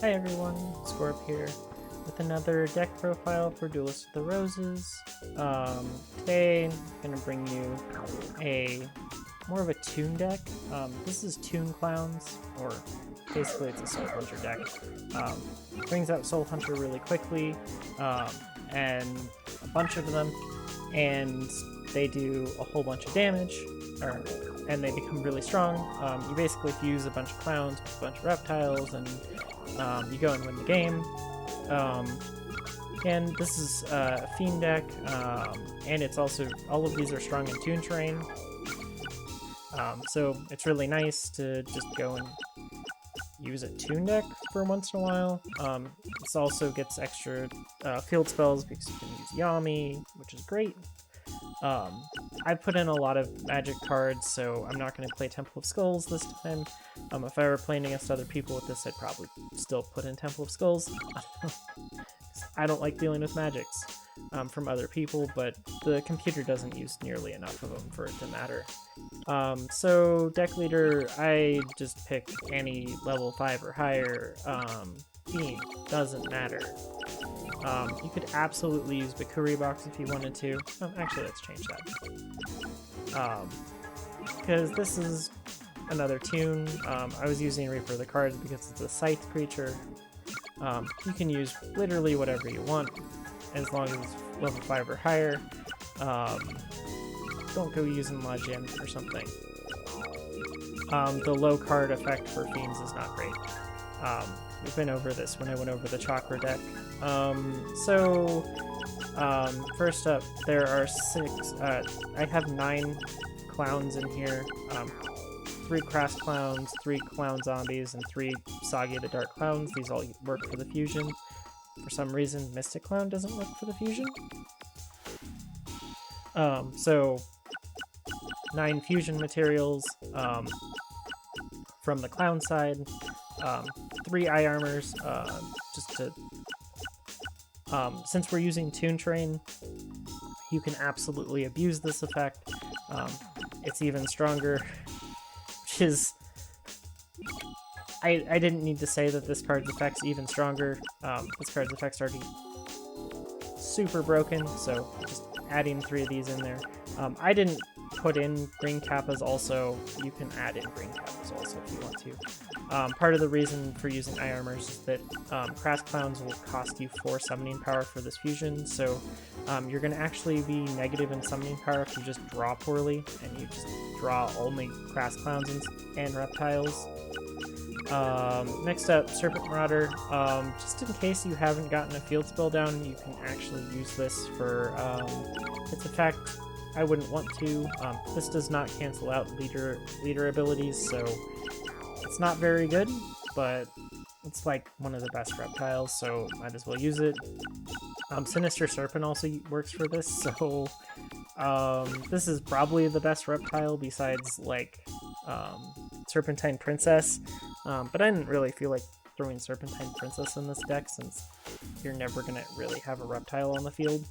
Hi everyone, Scorp here with another deck profile for Duelist with the Roses. Today I'm going to bring you more of a Toon deck. This is Toon Clowns, or basically it's a Soul Hunter deck. Brings out Soul Hunter really quickly, and a bunch of them, and they do a whole bunch of damage, and they become really strong. You basically fuse a bunch of clowns with a bunch of reptiles, and you go and win the game. And this is a Fiend deck, and it's also, all of these are strong in Toon terrain. So it's really nice to just go and use a Toon deck for once in a while. This also gets extra field spells because you can use Yami, which is great. I put in a lot of magic cards, so I'm not going to play Temple of Skulls this time. If I were playing against other people with this, I'd probably still put in Temple of Skulls. I don't like dealing with magics from other people, but the computer doesn't use nearly enough of them for it to matter. So deck leader, I just pick any level 5 or higher theme, doesn't matter. You could absolutely use Bakuri Box if you wanted to. Actually, let's change that. Because this is another Toon. I was using Reaper of the Cards because it's a Scythe creature. You can use literally whatever you want, as long as it's level 5 or higher. Don't go using La Gem or something. The low card effect for Fiends is not great. We've been over this when I went over the Chakra deck. First up, there are 6, I have 9 clowns in here. 3 Crass Clowns, 3 Clown Zombies, and 3 Soggy the Dark Clowns. These all work for the fusion. For some reason, Mystic Clown doesn't work for the fusion. So 9 fusion materials from the clown side. 3 eye armors, just to... since we're using Toon Train, you can absolutely abuse this effect. It's even stronger, which is... I didn't need to say that this card's effect's even stronger. This card's effect's already super broken, so just adding 3 of these in there. I didn't put in green kappas also. You can add in green kappas also if you want to. Part of the reason for using eye armors is that Crass Clowns will cost you 4 summoning power for this fusion, so you're going to actually be negative in summoning power if you just draw poorly, and you just draw only Crass Clowns and reptiles. Next up, Serpent Marauder. Just in case you haven't gotten a field spell down, you can actually use this for its effect. I wouldn't want to. This does not cancel out leader abilities, so it's not very good, but it's like one of the best reptiles, so might as well use it. Sinister Serpent also works for this, so this is probably the best reptile besides like Serpentine Princess, but I didn't really feel like throwing Serpentine Princess in this deck since you're never gonna really have a reptile on the field.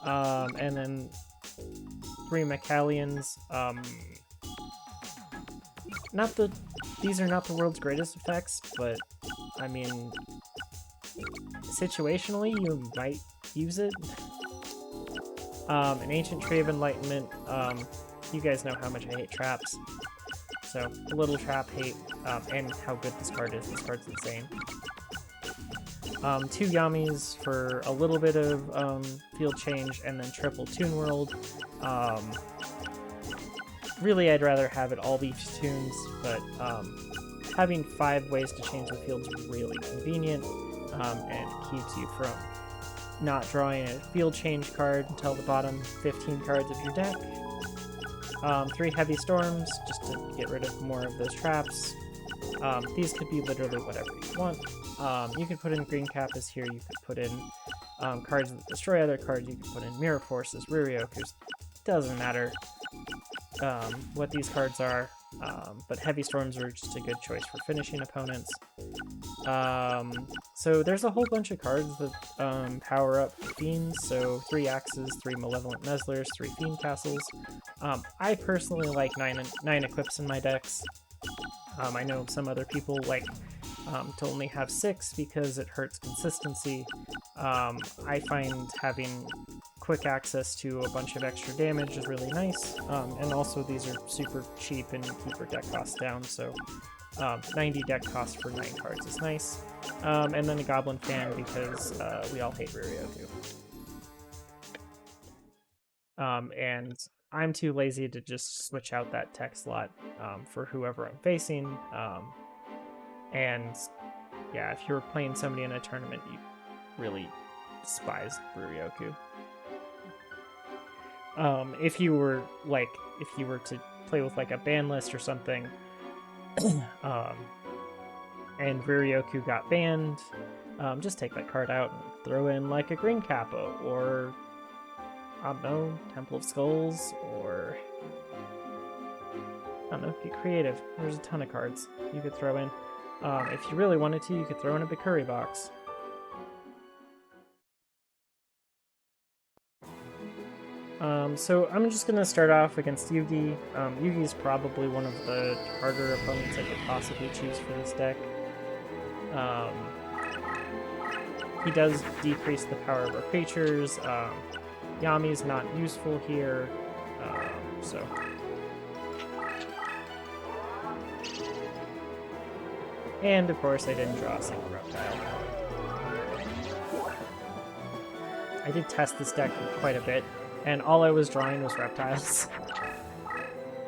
And then 3 Macallions. These are not the world's greatest effects, but I mean, situationally you might use it. An Ancient Tree of Enlightenment. You guys know how much I hate traps, so a little trap hate, and how good this card is. This card's insane. 2 Yamis for a little bit of field change, and then triple Toon World. Really, I'd rather have it all be Toons, but having 5 ways to change the field is really convenient, and keeps you from not drawing a field change card until the bottom 15 cards of your deck. 3 Heavy Storms, just to get rid of more of those traps. These could be literally whatever you want. You could put in green kappas here, you could put in cards that destroy other cards, you could put in Mirror Forces, Ruriokus, doesn't matter what these cards are, but Heavy Storms are just a good choice for finishing opponents. So there's a whole bunch of cards that power up Fiends, so 3 Axes, 3 Malevolent Mezzlers, 3 Fiend Castles. I personally like 9 Equips in my decks. I know some other people like to only have 6 because it hurts consistency. I find having quick access to a bunch of extra damage is really nice, and also these are super cheap and keep our deck costs down, so 90 deck cost for 9 cards is nice. And then a Goblin Fan because we all hate Ruryoku. And I'm too lazy to just switch out that tech slot for whoever I'm facing. And yeah, if you were playing somebody in a tournament, you really despise Ruryoku. If you were to play with like a ban list or something, and Ruryoku got banned, just take that card out and throw in like a Green Kappa, or I don't know, Temple of Skulls, or I don't know, get creative. There's a ton of cards you could throw in. If you really wanted to, you could throw in a Bakuri box. So I'm just going to start off against Yugi. Yugi's probably one of the harder opponents I could possibly choose for this deck. He does decrease the power of our creatures. Yami's not useful here, so... And of course I didn't draw a single reptile. I did test this deck quite a bit, and all I was drawing was reptiles.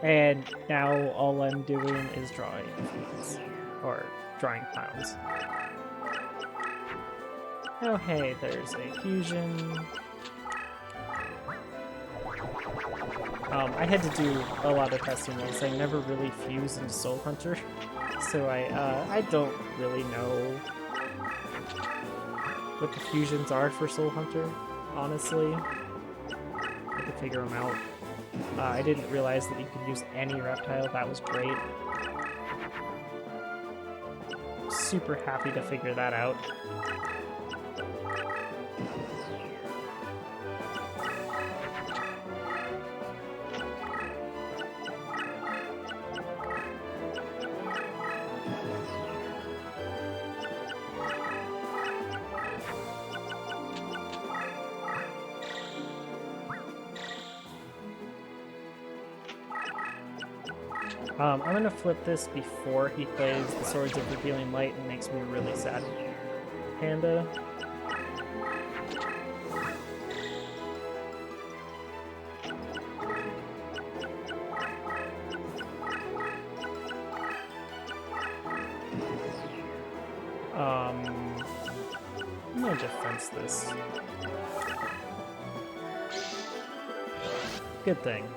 And now all I'm doing is drawing fiends, or drawing clowns. Oh hey, there's a fusion. I had to do a lot of testing because I never really fused into Soul Hunter, so I don't really know what the fusions are for Soul Hunter, honestly. I had to figure them out. I didn't realize that you could use any reptile. That was great. Super happy to figure that out. I'm going to flip this before he plays the Swords of Revealing Light and makes me a really sad panda. I'm going to defense this. Good thing.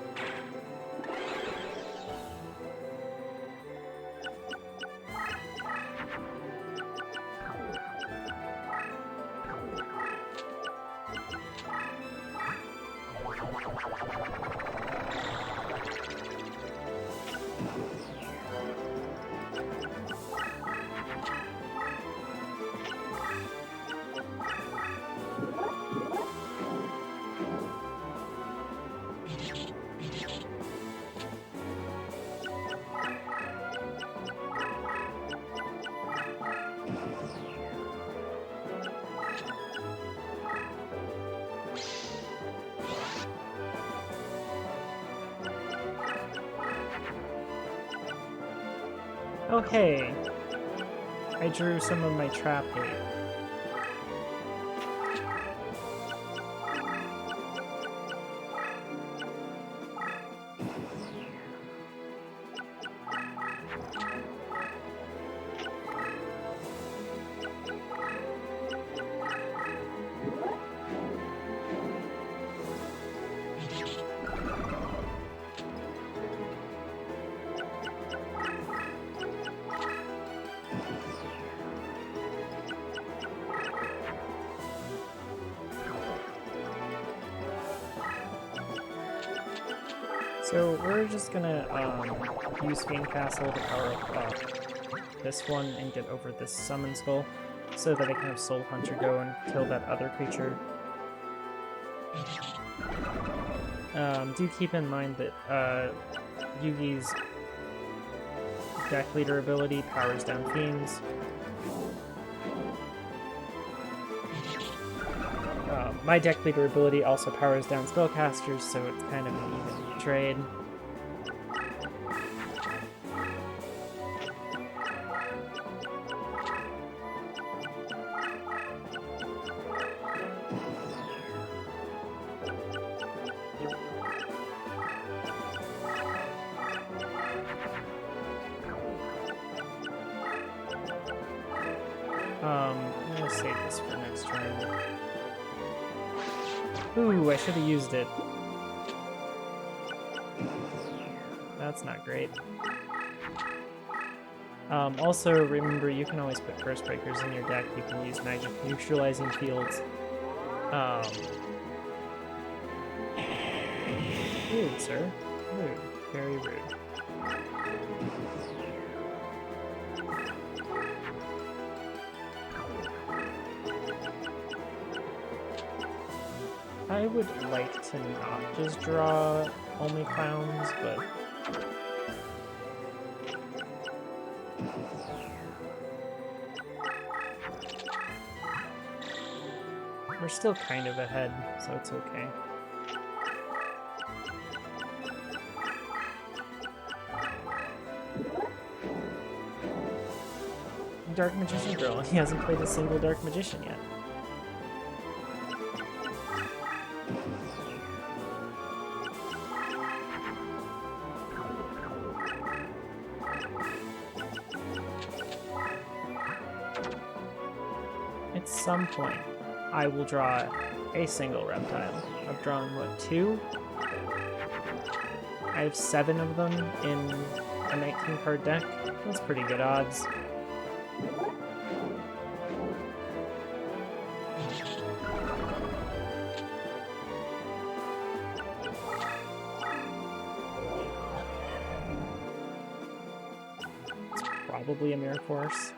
Oh hey, I drew some of my trap hate. So we're just gonna use Fiend Castle to power up this one and get over this Summon Skull so that I can have Soul Hunter go and kill that other creature. Do keep in mind that Yugi's deck leader ability powers down Fiends. My deck leader ability also powers down spellcasters, so it's kind of an even trade. I'm gonna save this for next turn. Ooh, I should have used it. That's not great. Also, remember, you can always put Curse Breakers in your deck. You can use Magic Neutralizing Fields. Rude, sir. Rude. Very rude. I would like to not just draw only clowns, but we're still kind of ahead, so it's okay. Dark Magician Girl. He hasn't played a single Dark Magician yet. At some point, I will draw a single reptile. I've drawn, what, 2? I have 7 of them in a 19-card deck. That's pretty good odds. It's probably a Mirror Force.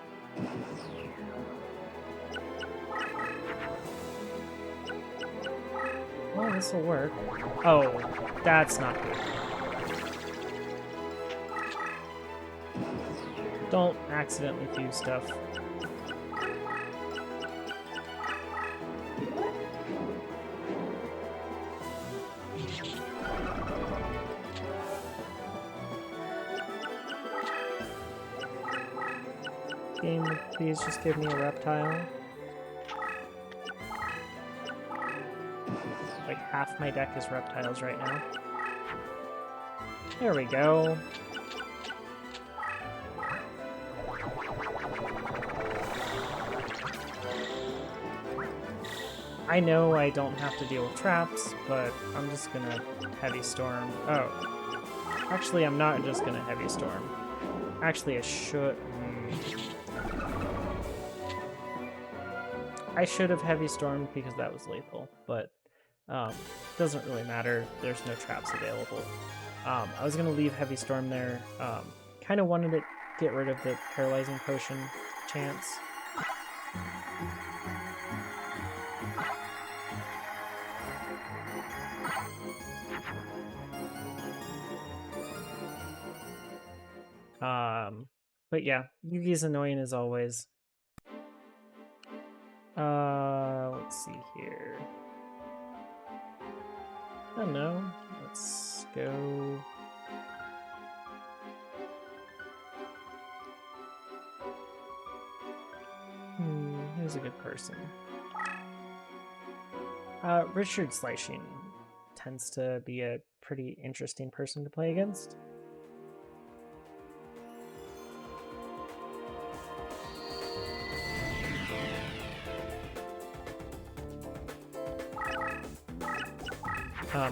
Well, this will work. Oh, that's not good. Don't accidentally fuse stuff. Game, please just give me a reptile. Like half my deck is reptiles right now. There we go. I know I don't have to deal with traps, but I'm just gonna Heavy Storm. Oh. Actually, I'm not just gonna Heavy Storm. Actually, I should... I should have Heavy Stormed because that was lethal, but doesn't really matter. There's no traps available. I was going to leave Heavy Storm there. Kind of wanted to get rid of the Paralyzing Potion chance. But yeah, Yugi's annoying as always. Let's see here. I don't know. Let's go. Who's a good person? Richard Slicing tends to be a pretty interesting person to play against.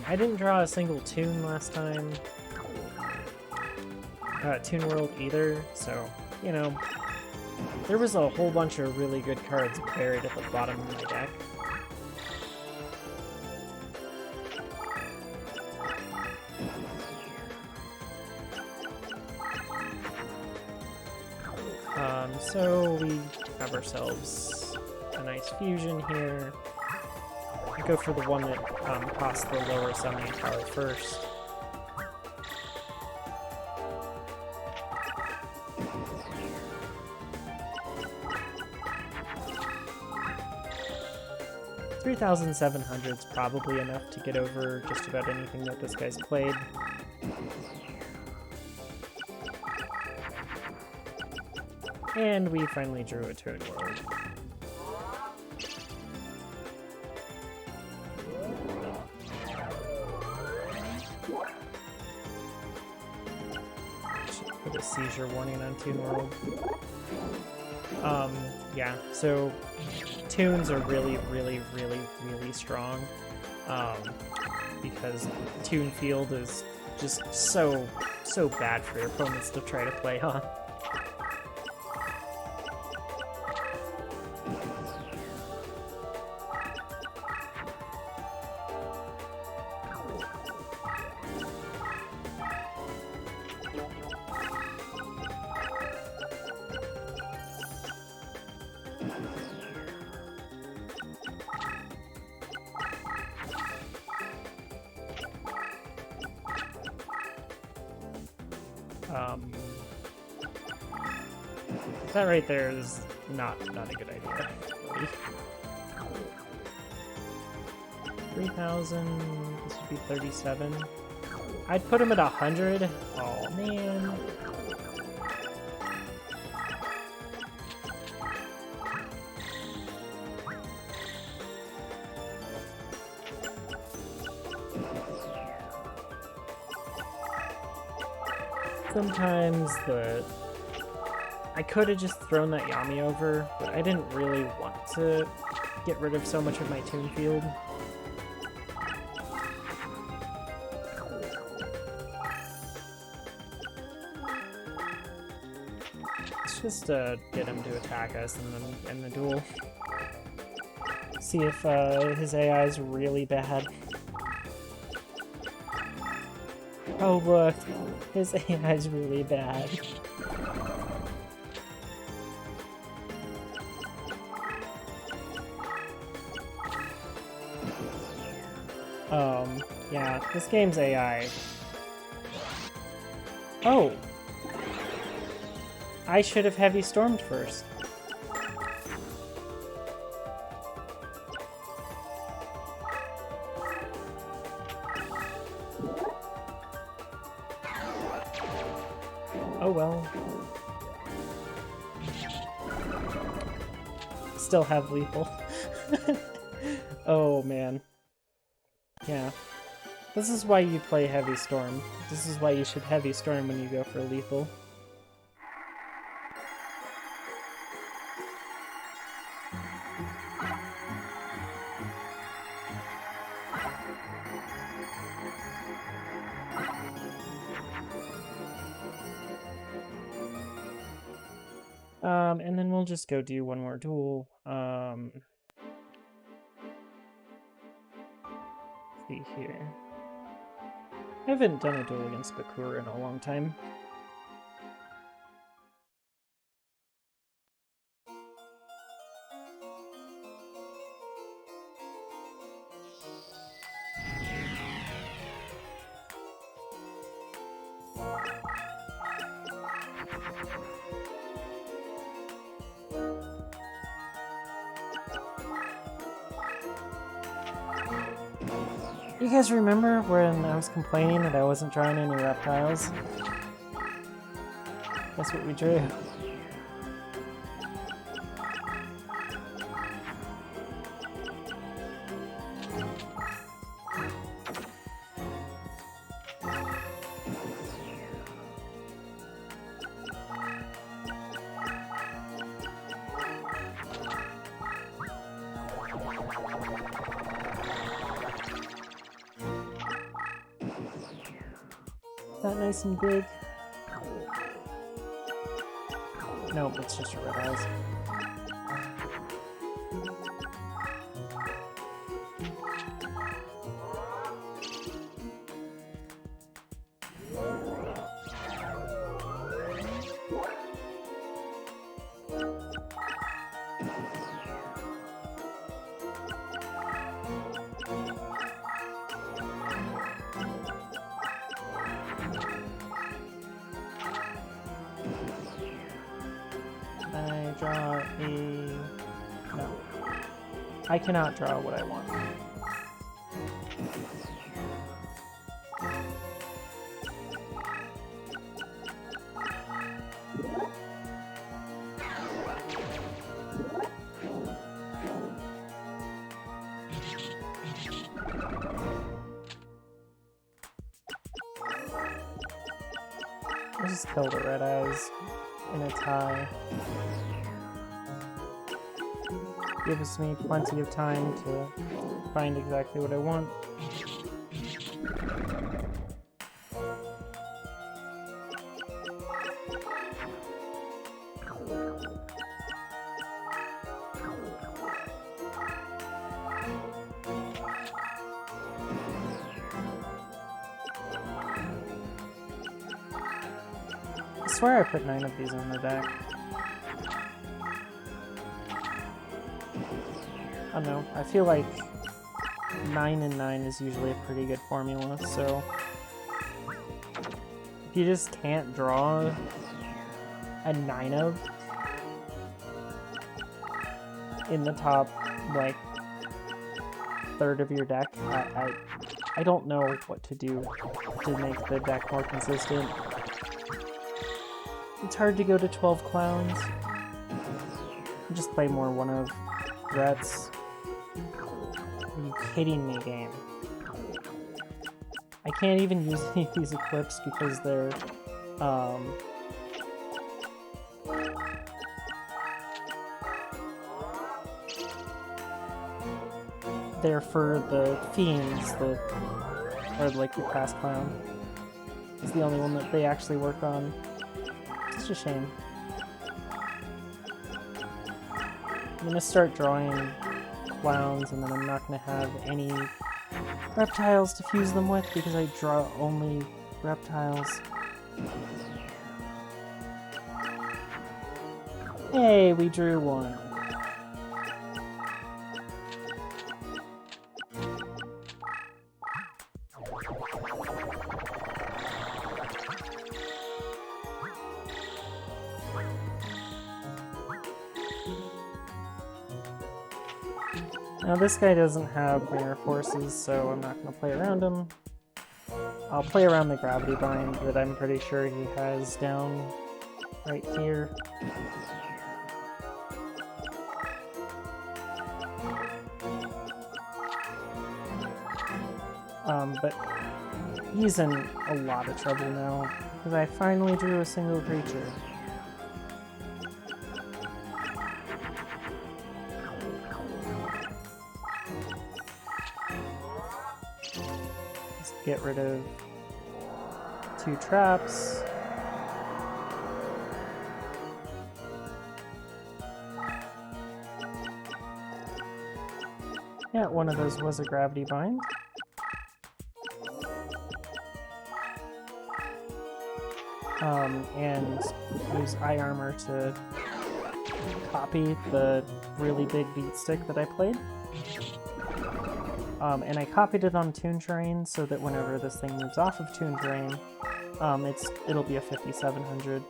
I didn't draw a single Toon last time. Toon World either, so, you know, there was a whole bunch of really good cards buried at the bottom of my deck. So we have ourselves a nice fusion here. Go for the one that costs the lower summoning power first. 3,700 is probably enough to get over just about anything that this guy's played. And we finally drew a Toad World. Should put a seizure warning on Toon World. Yeah, so tunes are really, really, really, really strong. Because Toon Field is just so bad for your opponents to try to play on. That right there is not a good idea. 3,000, this would be 37. I'd put him at 100. Oh man. Sometimes I could have just thrown that Yami over, but I didn't really want to get rid of so much of my Toon Field. Let's just get him to attack us in the duel. See if his AI is really bad. Oh look, his AI is really bad. Yeah, this game's AI. Oh! I should have heavy stormed first. Oh well. Still have lethal. Oh man. Yeah. This is why you play Heavy Storm. This is why you should Heavy Storm when you go for lethal. And then we'll just go do one more duel. See here. I haven't done a duel against Bakur in a long time. You guys remember when I was complaining that I wasn't drawing any reptiles? That's what we drew. That nice and big. Nope, it's just your red eyes. I draw a... no. I cannot draw what I want. I just killed the red eyes in a tie. Gives me plenty of time to find exactly what I want. I swear I put 9 of these on the deck. I don't know, I feel like 9 and 9 is usually a pretty good formula, so if you just can't draw a 9 of in the top, like, third of your deck, I don't know what to do to make the deck more consistent. It's hard to go to 12 clowns. Just play more one of threats. Are you kidding me, game? I can't even use any of these equips because they're for the fiends that are like the crass clown. It's the only one that they actually work on. It's such a shame. I'm gonna start drawing clowns, and then I'm not gonna have any reptiles to fuse them with because I draw only reptiles. Hey, we drew one. Now this guy doesn't have mirror forces, so I'm not going to play around him. I'll play around the gravity bind that I'm pretty sure he has down right here. But he's in a lot of trouble now, because I finally drew a single creature. Get rid of 2 traps. Yeah, one of those was a gravity bind. And use eye armor to copy the really big beat stick that I played. And I copied it on Toon Terrain so that whenever this thing moves off of Toon Terrain, it'll be a 5700.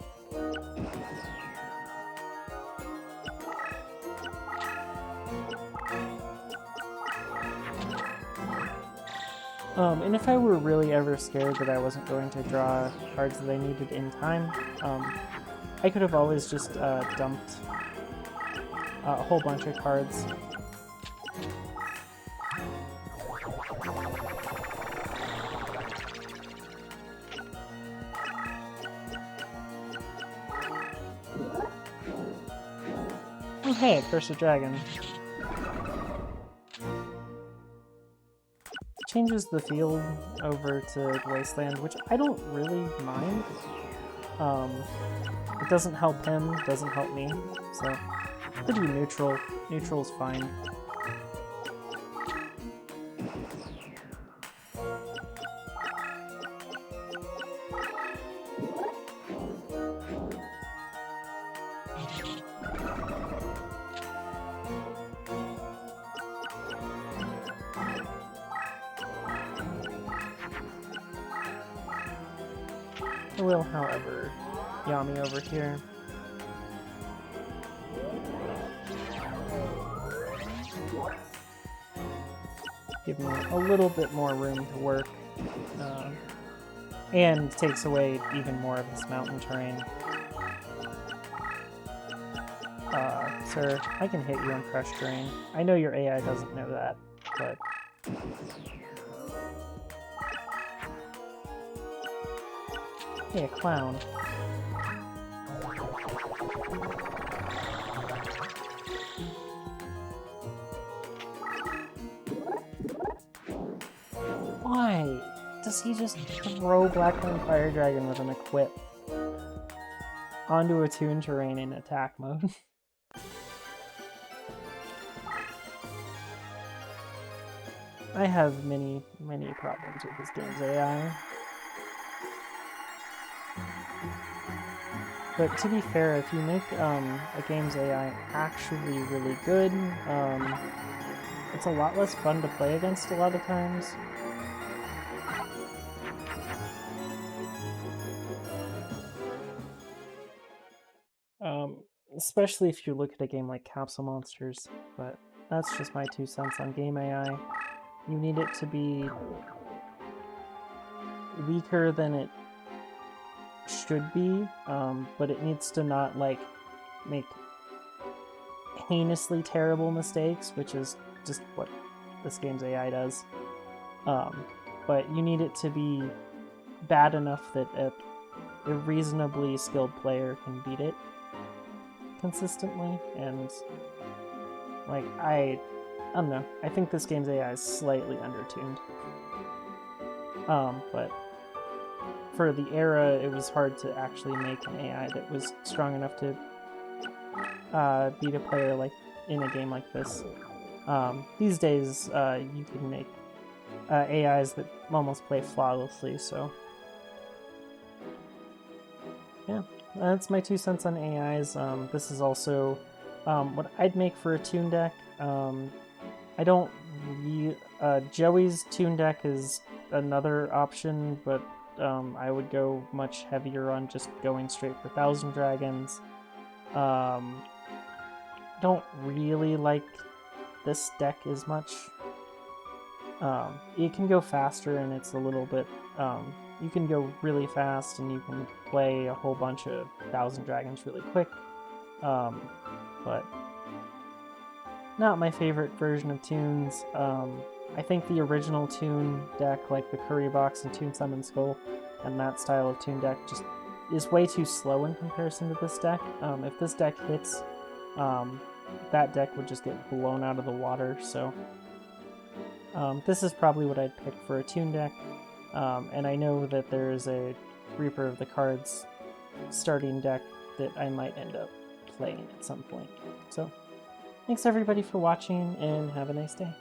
And if I were really ever scared that I wasn't going to draw cards that I needed in time, I could have always just dumped a whole bunch of cards. Oh hey, Curse of Dragon. Changes the field over to Wasteland, which I don't really mind. It doesn't help him, doesn't help me, so pretty neutral. Neutral's fine. I will, however, Yami over here. give me a little bit more room to work, and takes away even more of this mountain terrain. Sir, I can hit you on Crush Terrain. I know your AI doesn't know that, but... Hey, a clown. Why does he just throw Blackhorn Fire Dragon with an equip onto a Toon Terrain in attack mode? I have many problems with this game's AI. But to be fair, if you make a game's AI actually really good, it's a lot less fun to play against a lot of times. Especially if you look at a game like Capsule Monsters, but that's just my 2 cents on game AI. You need it to be weaker than it should be, but it needs to not, like, make heinously terrible mistakes, which is just what this game's AI does. But you need it to be bad enough that a reasonably skilled player can beat it consistently, and, like, I don't know, I think this game's AI is slightly undertuned. But for the era, it was hard to actually make an AI that was strong enough to beat a player like in a game like this. These days, you can make AIs that almost play flawlessly, so yeah, that's my 2 cents on AIs. This is also what I'd make for a Toon deck. I don't Joey's Toon deck is another option, but I would go much heavier on just going straight for 1,000 Dragons. Don't really like this deck as much. It can go faster, and it's a little bit... you can go really fast, and you can play a whole bunch of 1,000 Dragons really quick. But not my favorite version of Toons. I think the original Toon deck, like the Curry Box and Toon Summon Skull, and that style of Toon deck just is way too slow in comparison to this deck. If this deck hits, that deck would just get blown out of the water, so this is probably what I'd pick for a Toon deck. And I know that there is a Reaper of the Cards starting deck that I might end up playing at some point. So, thanks everybody for watching, and have a nice day.